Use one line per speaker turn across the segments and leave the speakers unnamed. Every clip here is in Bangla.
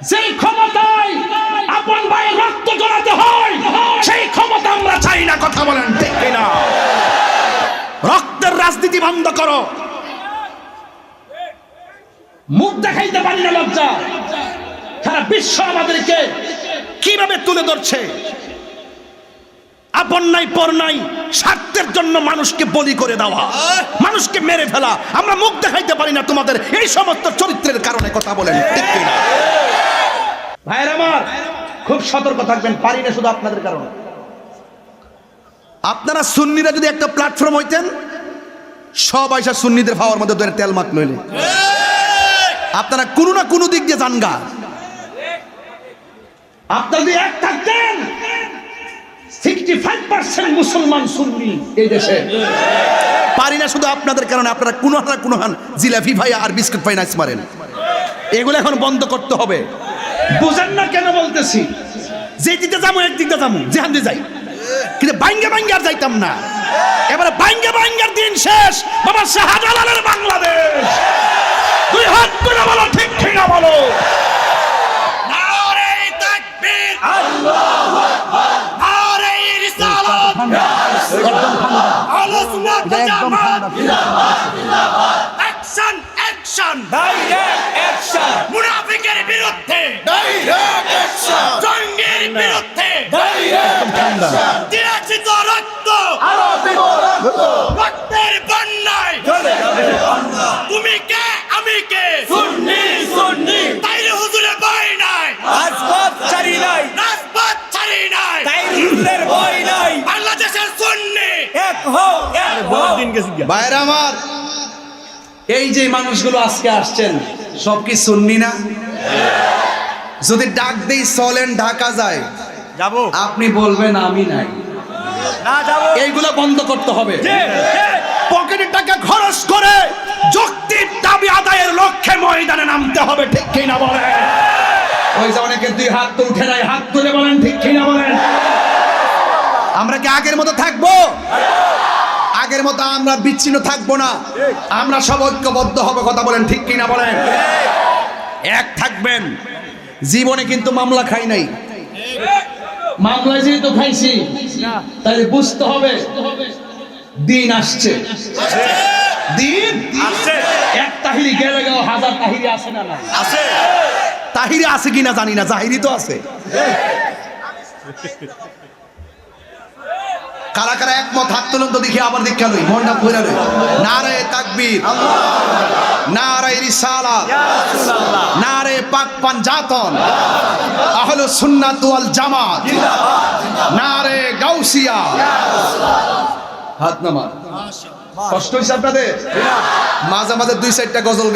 সেই ক্ষমতায় আপন ভাইয়ের রক্ত ঝরাতে হয়, সেই ক্ষমতা আমরা চাই না। কথা বলেন ঠিক কিনা? রক্তের রাজনীতি বন্ধ করো। মুখ দেখাইতে পারি না লজ্জা। সারা বিশ্ব আমাদেরকে কিভাবে তুলে ধরছে। আপন নাই পর নাই, স্বার্থের জন্য মানুষকে বলি করে দেওয়া, মানুষকে মেরে ফেলা। আমরা মুখ দেখাইতে পারি না তোমাদের এই সমস্ত চরিত্রের কারণে। কথা বলেন ঠিক কিনা? ভাইয়ের আমার, খুব সতর্ক থাকবেন। পারি না শুধু আপনাদের কারণে। আপনারা সুন্নিরা যদি একটা প্ল্যাটফর্ম হইতেন, সব আইসা সুন্নিদের ভাওয়ার মধ্যে ধরে তেল মাখ নইলে আপনারা কোনো না কোনো দিক দিয়ে জানগা। আপনারা যদি এক থাকতেন, 65% মুসলমান সুন্নি এই দেশে। পারি না শুধু আপনাদের কারণে। আপনারা কোনো না কোনো হান জিলাপি ভাই আর বিস্কুট ভাই নাচ মারেন। এগুলো এখন বন্ধ করতে হবে। বুঝেন না কেন বলতেছি? যে দিকে যাবো একদিক দিয়ে যাবো, যেখান দিয়ে যাই, কিন্তু বাইঙ্গে বাইঙ্গে আর যাইতাম না। এবারে বাইঙ্গে বাইঙ্গের দিন শেষ। বাবা শাহজালালের বাংলাদেশ। দুই হাত করে বলো ঠিক কিনা বলো। নারে তাকবীর, আল্লাহু আকবার, নারে রিসালাত, আহলে সুন্নাত ওয়াল জামাত, অ্যাকশন অ্যাকশন, ডাইরেক্ট অ্যাকশন, মুনাফিকের বিরুদ্ধে ডাইরেক্ট অ্যাকশন, জঙ্গির বিরুদ্ধে ডাইরেক্ট অ্যাকশন, দিয়াছিত রক্ত আরো দিব রক্ত, রক্তের বন্যায় চলে যাবে বন্যা। তুমি কে আমি কে? সুন্নি সুন্নি, তাইরে হুজুরে ভয় নাই, রাজপথ ছাড়ি নাই, রাজপথ ছাড়ি নাই, তাইরে হুজুরের ভয় নাই। বাংলাদেশের সুন্নি এক হও, এক হও। ভাইরা আমার, এই যে মানুষগুলো আজকে আসছেন, সব কি সুন্নি না? যদি ডাক দেই চলেন ঢাকা যায়, যাবো, আপনি বলবেন আমি নাই, না যাবো। এইগুলো বন্ধ করতে হবে। পকেটের টাকা খরচ করে যৌক্তিক দাবি আদায়ের লক্ষ্যে ময়দানে নামতে হবে। ঠিক কিনা বলেন? ওই যে অনেকে দুই হাত তো উঠে নাই, হাত তুলে বলেন ঠিক কিনা বলেন? আমরা কি আগের মতো থাকবো? আগের মতো আমরা বিচ্ছিন্ন থাকবো না। আমরা সব ঐক্যবদ্ধ হবে। কথা বলেন ঠিক কিনা বলেন? এক থাকবেন। জীবনে কিন্তু মামলা খাই নাই। মামলা যেহেতু খাইছি, তাহলে বুঝতে হবে দিন আসছে। দিন আসছে। এক তাহিরি গেলে গেল, হাজার তাহিরি আছে না? না আছে। তাহিরি আছে কিনা জানি না, জাহিরি তো আছে। কারা কারা একমত হাত তুলুন তো দেখি। আবার দীক্ষা লই, মনটা ভরে লই। নারে তাকবীর, নারে রিসালাত, নারে পাক পাঞ্জাতন, আহলুস সুন্নাত ওয়াল জামাত, নারে গাউসিয়া। হাত নামান। কষ্ট হইছে আপনাদের? মাঝে মাঝে দুই চারটা গজল,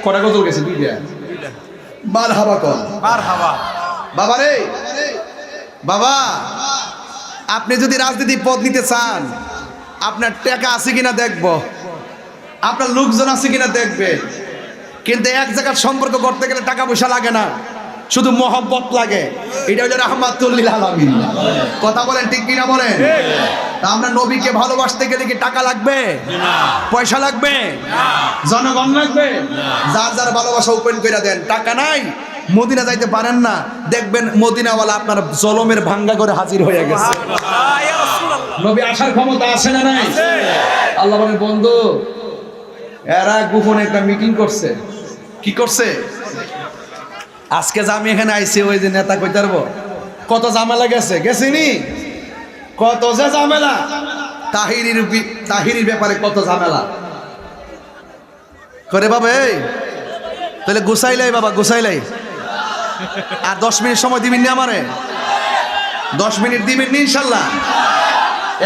কটা গজল গেছে? দুইটা। মারহাবা কর, মারহাবা। বাবা রে বাবা, আপনি যদি রাজনীতি পদ নিতে চান, আপনার টাকা আছে কিনা দেখবো, আপনার লোকজন আছে কিনা দেখবে। কিন্তু এক জায়গার সম্পর্ক করতে গেলে টাকা পয়সা লাগে না, শুধু মহব্বত লাগে। এটা হলো রাহমাতুল লিল আলামিন। কথা বলেন ঠিক কিনা বলেন? তা আমরা নবীকে ভালোবাসতে গেলে কি টাকা লাগবে? পয়সা লাগবে? জনগণ লাগবে? যার যার ভালোবাসা ওপেন করে দেন। টাকা নাই, মদিনা যাইতে পারেন না, দেখবেন মদিনাওয়ালা আপনার জলমের ভাঙ্গা করে হাজির হয়ে গেছে। নবী আসার ক্ষমতা আছে না নাই? আল্লাহ বলেন, বন্ধু এরা গোপনে একটা মিটিং করছে। কি করছে? আজকে যে আমি এখানে আইছি, ওই যে নেতা কইতে পারবো কত ঝামেলা গেছে, গেছিনি? কত যে ঝামেলা। তাহিরির ব্যাপারে কত ঝামেলা করে বাবা। এই তাহলে গুছাইলাই বাবা, গুছাইলাই। আর 10 মিনিট সময় দিবেন না আমারে? 10 মিনিট দিবেন না ইনশাল্লাহ?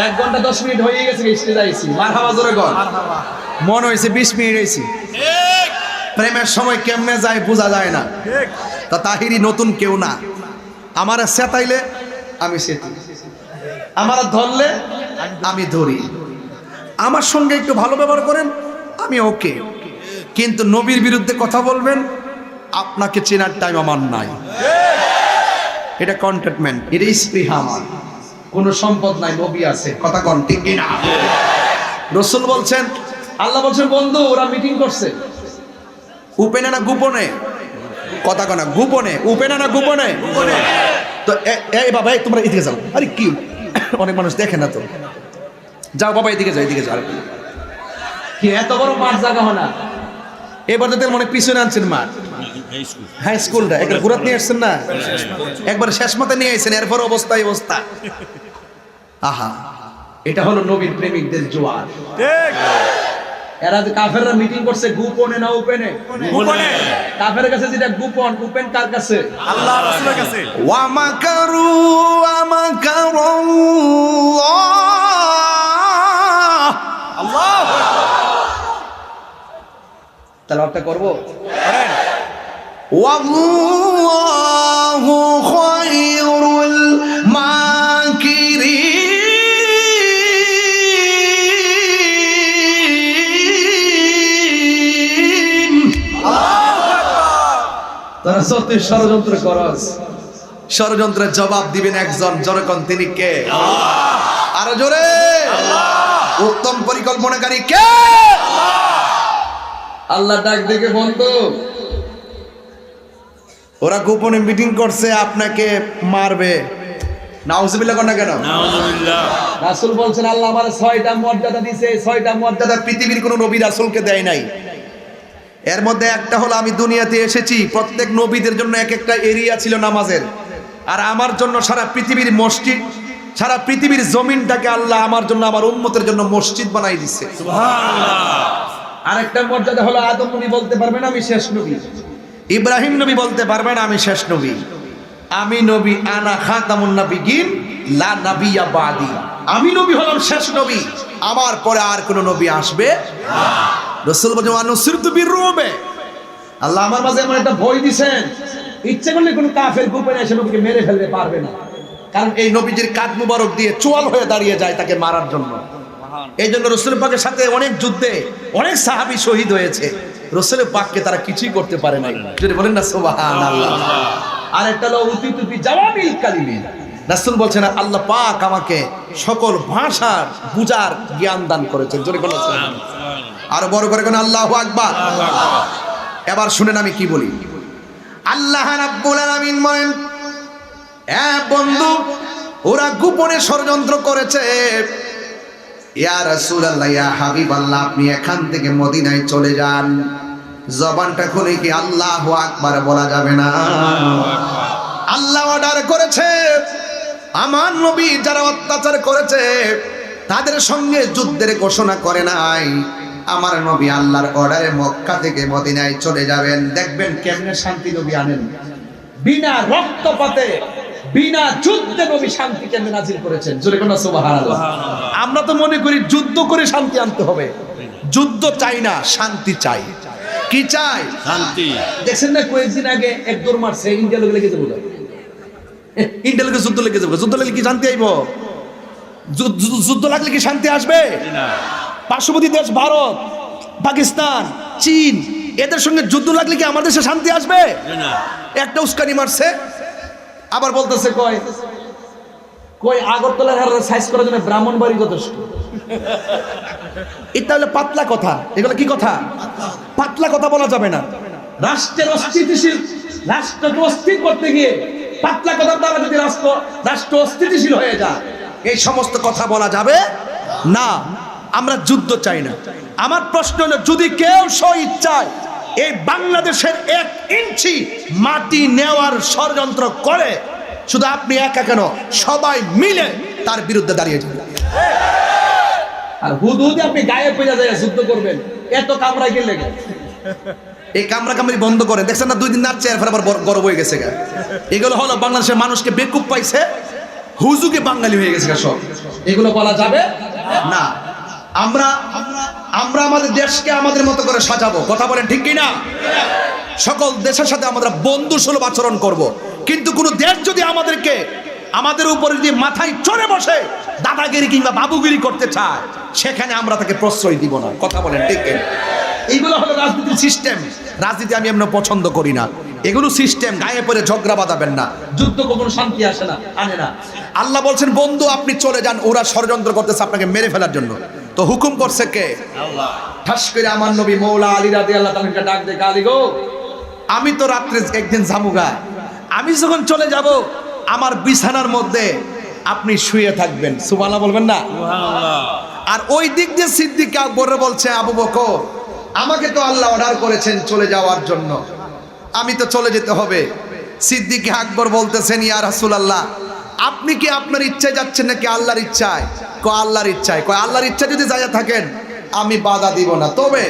1 ঘন্টা 10 মিনিট হয়ে গেছে। স্টেজে আইছি, মারহাবা জোরে কর। মন হয়েছে 20 মিনিট আইছি। প্রেমের সময় কেমনে যায় বোঝা যায় না। তা তাহিরি নতুন কেউ না। আমারে সেতাইলে আমি সেতি, আমারে ধরলে আমি ধরি। আমার সঙ্গে একটু ভালো ব্যবহার করেন, আমি ওকে। কিন্তু নবীর বিরুদ্ধে কথা বলবেন, আপনাকে চেনার টাইম আমার নাই। এটা কন্টেটমেন্ট, এটা স্পৃহা। আমার কোনো সম্পদ নাই, নবী আছে। কথা কন ঠিক কিনা? রাসূল বলছেন, আল্লাহ বলছেন, বন্ধু ওরা মিটিং করছে। উপেনে না গোপনে?
কথা কনা গোপনে, উপেনে না গোপনে? তো এই বাবা এই তোমরা এদিকে যাও। আরে কি অনেক মানুষ দেখে না তো, যাও বাবা এদিকে যাও, এদিকে যাও।
কি এত বড় মাঠ জায়গা হনা?
এবার তো মনে পিছনে আনছেন মাঠ, হাই স্কুলটা একবার ঘুরাত নিয়ে আসছেন না, একবার শেষ মতে নিয়ে আসছেন, এরপর অবস্থা এই অবস্থা। আহা, এটা হলো নবীর প্রেমিকদের জোয়ার। এরা যে কাফেররা মিটিং করছে গোপনে না ওপেনে?
গোপনে।
কাফেরের কাছে যেটা গোপন, ওপেন কার কাছে?
আল্লাহ রাসূলের কাছে।
ওয়া মাকারু ওয়া মাকারুল্লাহ।
আল্লাহু আকবার।
তেলাওয়াতটা করব।
করেন।
ওয়াল্লাহু খায়রুল মাকিরিন। তারা সত্যি ষড়যন্ত্র করস, ষড়যন্ত্রের জবাব দিবেন একজন, জনগণ তিনি কে? আরো জোরে। উত্তম পরিকল্পনাকারী কে? আল্লাহ ডাক দেখে বন্ধু, ওরা গোপনে মিটিং করছে আপনাকে মারবে। নাউজুবিল্লাহ কোন না কেন?
নাউজুবিল্লাহ।
রাসূল বলছেন আল্লাহ আমার 6টা মর্যাদা দিয়েছে, 6টা মর্যাদা পৃথিবীর কোন নবী রাসূলকে দেয় নাই। এর মধ্যে একটা হলো আমি দুনিয়াতে এসেছি, প্রত্যেক নবীদের জন্য এক একটা এরিয়া ছিল নামাজের, আর আমার জন্য সারা পৃথিবীর মসজিদ, সারা পৃথিবীর জমিনটাকে আল্লাহ আমার জন্য, আমার উম্মতের জন্য মসজিদ বানাই দিচ্ছে।
সুবহানাল্লাহ।
আরেকটা মর্যাদা হলো আদম নবী বলতে পারবেন আমি শেষ নবী, ইব্রাহিম নবী বলতে পারবেন আমি শেষ নবী, আমি নবী, আনা খাতামুন নাবিয়িন লা নাবিয়্যা বাদি, আমি নবী হলাম শেষ নবী, আমার পরে আর কোন নবী আসবে না। রাসূল বলেন আনুসিরতু বিররুবে, আল্লাহ আমার মাঝে এমন একটা ভয় দিবেন, ইচ্ছে করলে কোন কাফের গোপনে এসে নবীকে মেরে ফেলতে পারবে না, কারণ এই নবীজির কাঁধ মুবারক দিয়ে চোয়াল হয়ে দাঁড়িয়ে যায় তাকে মারার জন্য। এই জন্য রাসূল পাকের সাথে অনেক যুদ্ধে অনেক সাহাবী শহীদ হয়েছে, রাসূল পাককে তারা কিছুই করতে পারে নাই। যদি বলেন না সুবহানাল্লাহ। আর একটা হলো উতিতুবি জাওয়ামিল কালিমিন, রাসূল বলছেন আল্লাহ পাক আমাকে সকল ভাষার বুঝার জ্ঞান দান করেছেন। জোরে বলেন সুবহানাল্লাহ। আর বড় করে কোন আল্লাহু আকবার। এবার শুনেন আমি কি বলি। আল্লাহ রাব্বুল আলামিন বলেন, এ বন্ধু ওরা গোপনে ষড়যন্ত্র করেছে, ইয়া রাসূলুল্লাহ ইয়া হাবিবাল্লাহ আপনি এখান থেকে মদিনায় চলে যান। জবানটা খুলে কি আল্লাহু আকবার বলা যাবে না? আল্লাহ অর্ডার করেছে, আমার নবী যারা অত্যাচার করেছে তাদের সঙ্গে যুদ্ধের ঘোষণা করে নাই, আমার নবী আল্লাহর অর্ডারে মক্কা থেকে মদিনায় চলে যাবেন। দেখবেন কেমনে শান্তি নবী আনেন, বিনা রক্তপাতে বিনা যুদ্ধে নবী শান্তি কেমনে নাজিল করেছেন। জোরে কোন সুবহানাল্লাহ। আমরা তো মনে করি যুদ্ধ করে শান্তি আনতে হবে, যুদ্ধ চাই না, শান্তি চাই। কি চাই?
শান্তি।
দেখছেন না কয়েকদিন আগে এক দৌড় মারছে, ইন্ডিয়া লোক লেগে যাবো, ইন্ডিয়া লোকের যুদ্ধ লেগে যাবো, যুদ্ধ লাগলে কি শান্তি আইব? যুদ্ধ লাগলে কি শান্তি আসবে?
না।
পার্শ্ববর্তী দেশ ভারত, পাকিস্তান, চীন, এদের সঙ্গে যুদ্ধ লাগলে কি আমার দেশে শান্তি আসবে?
না।
একটা উস্কানি মারছে, আবার বলতেছে কয় কই আগরতলার সাইজ করার জন্য ব্রাহ্মণবাড়ি যথেষ্ট। এটা হলো পাতলা কথা, এগুলো কি কথা? পাতলা কথা বলা যাবে না। রাষ্ট্রের অস্থিতিশীল, রাষ্ট্রকে অস্থির করতে গিয়ে পাতলা কথার দ্বারা যদি রাষ্ট্র অস্থিতিশীল হয়ে যায়, এই সমস্ত কথা বলা যাবে না। আমরা যুদ্ধ চাই না। আমার প্রশ্ন হলো, যদি কেউ স্বইচ্ছায় এই বাংলাদেশের 1 ইঞ্চি মাটি নেওয়ার ষড়যন্ত্র করে, শুধু আপনি একা কেন, সবাই মিলে তার বিরুদ্ধে দাঁড়িয়ে যাবেন। আর হুদহুদে আপনি গায়ে পেয়ে যায় যুদ্ধ করবেন, এত কামড়াই গেলে এই কামড়া কামড়ি বন্ধ করেন। দেখছেন না 2 দিন নাচছে, এরপর আবার গরম হয়ে গেছে। এগুলো হলো বাংলাদেশের মানুষকে বেকুব পাইছে, হুজুকে বাঙালি হয়ে গেছে সব। এগুলো বলা যাবে না। আমরা আমাদের দেশকে আমাদের মতো করে সাজাবো, কথা বলেন ঠিক কিনা? সকল দেশের সাথে আমরা বন্ধু সুলভ আচরণ করব, কিন্তু কোন দেশ যদি আমাদেরকে, আমাদের উপরে যদি মাথায় চড়ে বসে দাদাগিরি কিংবা বাবুগিরি করতে চায়, সেখানে আমরা তাকে প্রশ্রয় দিব না। কথা বলেন ঠিক কিনা? এইগুলো হলো রাজনীতির সিস্টেম। রাজনীতি আমি এমন পছন্দ করি না, এগুলো সিস্টেম। গায়ে পড়ে ঝগড়া বাঁধাবেন না, যুদ্ধ কখনো শান্তি আসে না, আনে না। আল্লাহ বলছেন বন্ধু আপনি চলে যান, ওরা ষড়যন্ত্র করতেছে আপনাকে মেরে ফেলার জন্য। তো হুকুম করছে কে? আল্লাহ। ঠাস করে আমার নবী মৌলা আলী রাদিয়াল্লাহু তাআলাকে ডাক দে, আলী গো আমি তো রাত্রে একদিন জামুগা, আমি যখন চলে যাব আমার বিছানার মধ্যে আপনি শুয়ে থাকবেন, সুবহানাল্লাহ বলবেন না? আর ওই দিক দিয়ে সিদ্দিক আকবর বলছে, আবু বকর আমাকে তো আল্লাহ অর্ডার করেছেন চলে যাওয়ার জন্য, আমি তো চলে যেতে হবে। সিদ্দিক আকবর বলতেছেন, ইয়া রাসূলুল্লাহ আপনি কি আপনার ইচ্ছায় যাচ্ছেন নাকি আল্লাহর ইচ্ছায়? কয় আল্লাহর ইচ্ছায়। কয় আল্লাহর ইচ্ছা যদি যাইয়া থাকেন আমি বাধা দিব না, তবে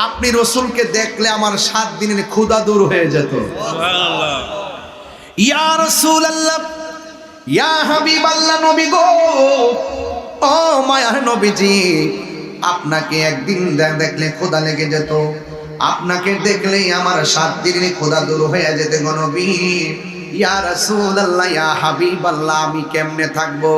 আপনি রসুলকে দেখলে আমার 7 দিনের ক্ষুধা দূর হয়ে যেত। ইয়া রাসূলুল্লাহ, ইয়া হাবিবাল্লাহ, নবী গো, ও মায়ার নবীজি, আপনাকে একদিন দেখলে ক্ষুধা লেগে যেত, আপনাকে দেখলেই আমার 7 দিনের ক্ষুধা দূর হয়ে যেত গো নবী। ইয়া রাসূলুল্লাহ, ইয়া হাবিবাল্লাহ, আমি কেমনে থাকবো?